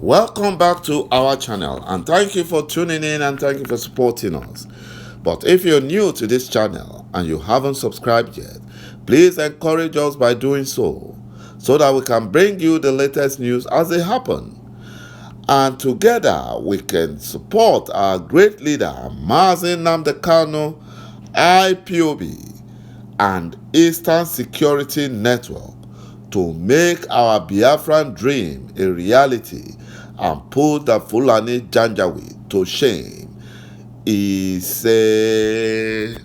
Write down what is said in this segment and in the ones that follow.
Welcome back to our channel, and thank you for tuning in and thank you for supporting us. But if you're new to this channel and you haven't subscribed yet, please encourage us by doing so that we can bring you the latest news as they happen. And together we can support our great leader, Mazi Nnamdi Kanu, IPOB, and Eastern Security Network to make our Biafran dream a reality and put the Fulani Janjaweed to shame. He said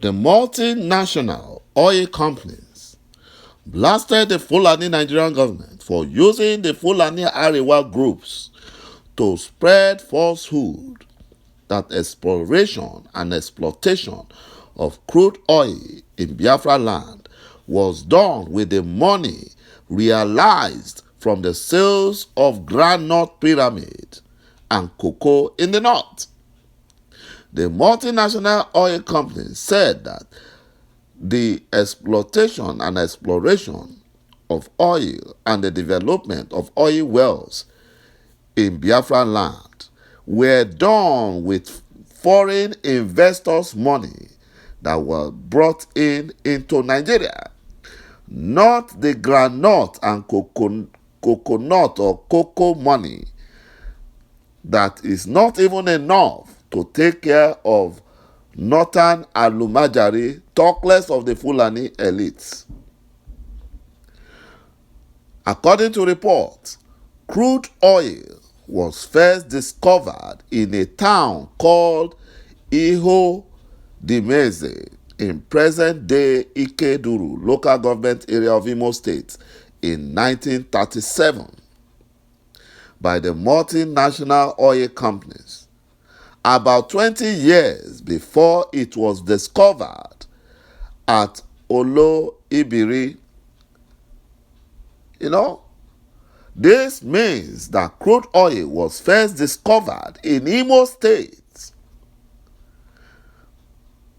the multinational oil companies blasted the Fulani Nigerian government for using the Fulani Ariwa groups to spread falsehood that exploration and exploitation of crude oil in Biafra land was done with the money realized from the sales of groundnut pyramid and cocoa in the north. The multinational oil company said that the exploitation and exploration of oil and the development of oil wells in Biafra land were done with foreign investors' money that were brought into Nigeria, not the groundnut and coconut or cocoa money that is not even enough to take care of northern Alumajari, talk less of the Fulani elites. According to reports, crude oil was first discovered in a town called Iho Dimeze in present-day Ikeduru local government area of Imo State in 1937 by the multinational oil companies, about 20 years before it was discovered at olo-ibiri. This means that crude oil was first discovered in Imo State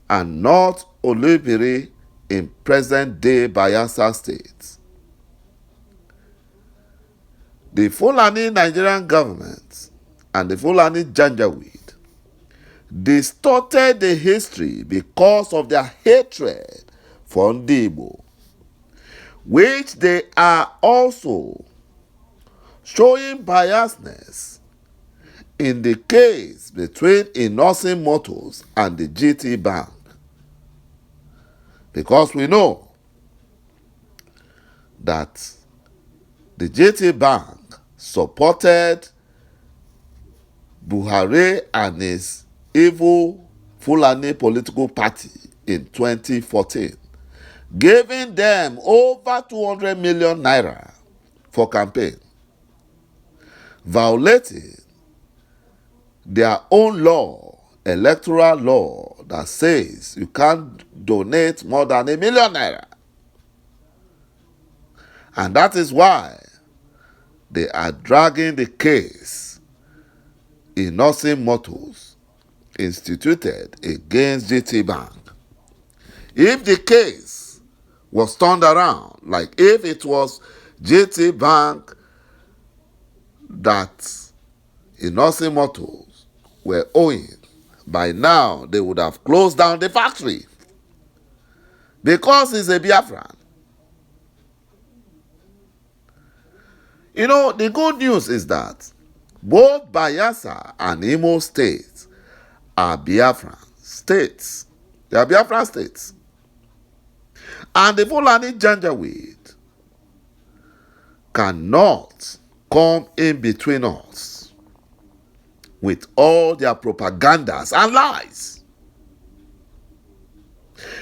and not olo-ibiri in present-day Bayelsa State. The Fulani Nigerian government and the Fulani Janjaweed distorted the history because of their hatred for Igbo, which they are also showing biasness in the case between Innoson Motors and the GT Bank. Because we know that the GT Bank supported Buhari and his evil Fulani political party in 2014, giving them over 200 million naira for campaign, violating their own law, electoral law, that says you can't donate more than 1 million naira. And that is why they are dragging the case Innoson Motors instituted against GT Bank. If the case was turned around, like if it was GT Bank that Innoson Motors were owing, by now they would have closed down the factory because it's a Biafran. The good news is that both Bayelsa and Imo states are Biafran states. They are Biafran states. And the Fulani Janjaweed cannot come in between us with all their propagandas and lies.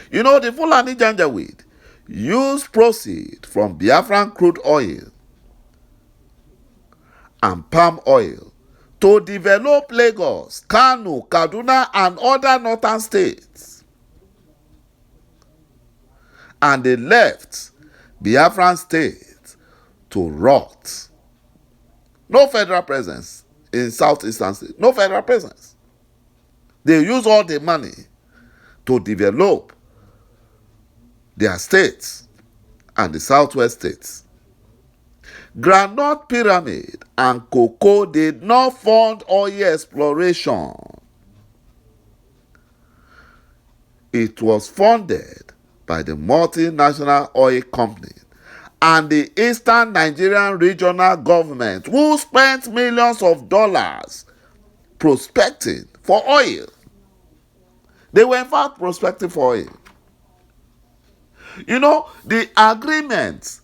The Fulani Janjaweed use proceeds from Biafran crude oil and palm oil to develop Lagos, Kano, Kaduna, and other northern states. And they left Biafran state to rot. No federal presence in southeastern states. No federal presence. They use all the money to develop their states and the southwest states. Groundnut Pyramid and cocoa did not fund oil exploration. It was funded by the multinational oil company and the Eastern Nigerian regional government, who spent millions of dollars prospecting for oil. They were in fact prospecting for oil. You know, the agreement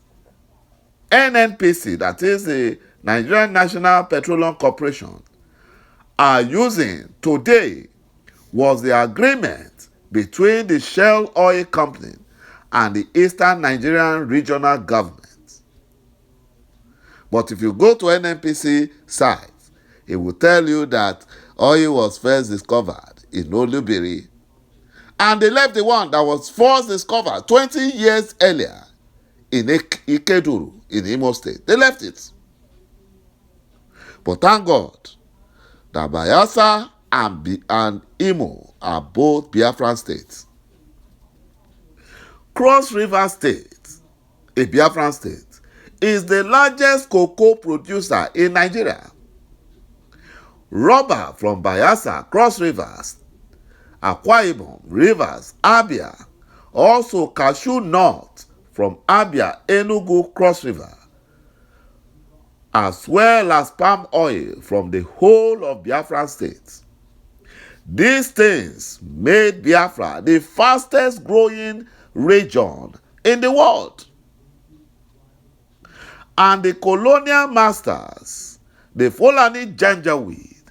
NNPC, that is the Nigerian National Petroleum Corporation, are using today was the agreement between the Shell Oil Company and the Eastern Nigerian regional government. But if you go to NNPC site, it will tell you that oil was first discovered in Olubiri, and they left the one that was first discovered 20 years earlier in Ikeduru in Imo State. They left it. But thank God that Bayelsa and Imo are both Biafran states. Cross River State, a Biafran state, is the largest cocoa producer in Nigeria. Rubber from Bayelsa, Cross Rivers, क़IÐ, Rivers, Abia, also cashew nut from Abia, Enugu, Cross River, as well as palm oil from the whole of Biafran states. These things made Biafra the fastest growing region in the world. And the colonial masters, the Fulani Janjaweed,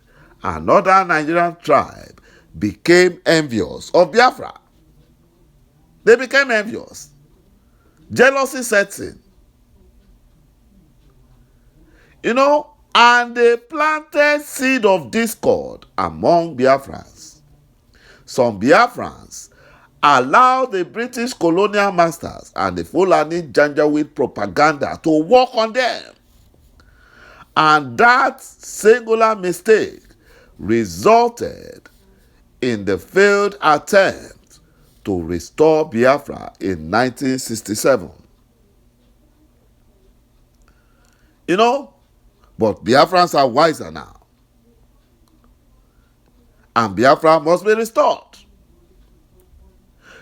and other Nigerian tribe became envious of Biafra. They became envious. Jealousy sets in. You know, and they planted seed of discord among Biafrans. Some Biafrans allowed the British colonial masters and the Fulani Janjaweed propaganda to work on them. And that singular mistake resulted in the failed attempt to restore Biafra in 1967. You know, but Biafrans are wiser now. And Biafra must be restored.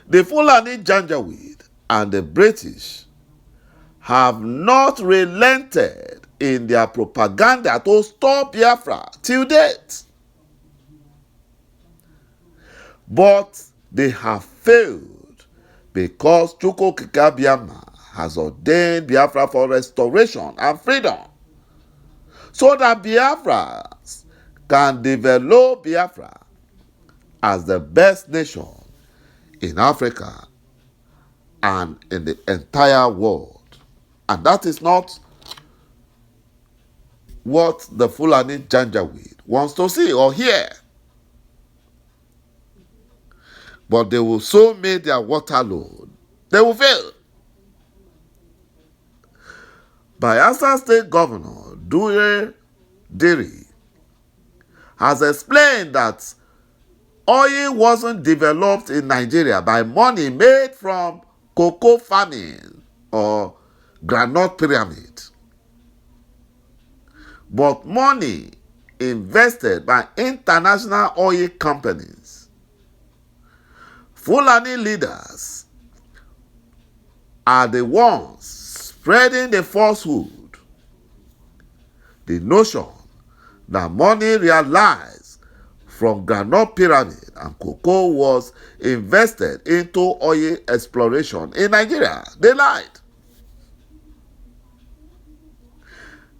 The Fulani Janjaweed and the British have not relented in their propaganda to stop Biafra till date. But they have failed because Chukwu Okike Abiama has ordained Biafra for restoration and freedom, so that Biafrans can develop Biafra as the best nation in Africa and in the entire world. And that is not what the Fulani Janjaweed wants to see or hear. But they will so make their water load, they will fail. Bayelsa State Governor Dure Diri has explained that oil wasn't developed in Nigeria by money made from cocoa farming or groundnut pyramid, but money invested by international oil companies. Fulani leaders are the ones spreading the falsehood, the notion that money realized from groundnut pyramid and cocoa was invested into oil exploration in Nigeria. They lied.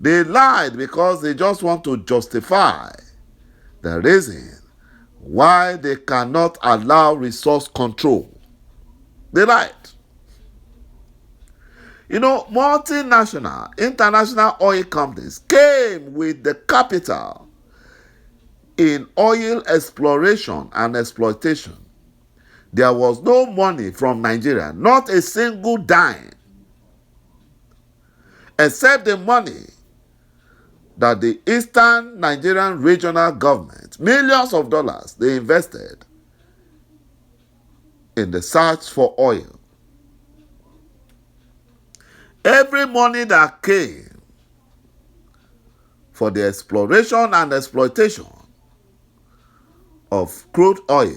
They lied because they just want to justify the reason why they cannot allow resource control. They lied. You know, multinational, international oil companies came with the capital in oil exploration and exploitation. There was no money from Nigeria, not a single dime, except the money that the Eastern Nigerian regional government, millions of dollars, they invested in the search for oil. Every money that came for the exploration and exploitation of crude oil.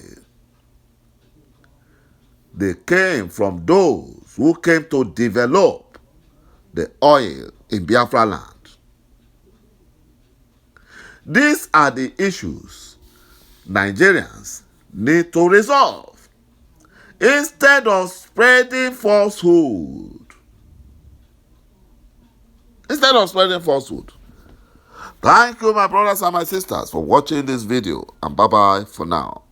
They came from those who came to develop the oil in Biafra land. These are the issues Nigerians need to resolve instead of spreading falsehood. Thank you, my brothers and my sisters, for watching this video, and bye-bye for now.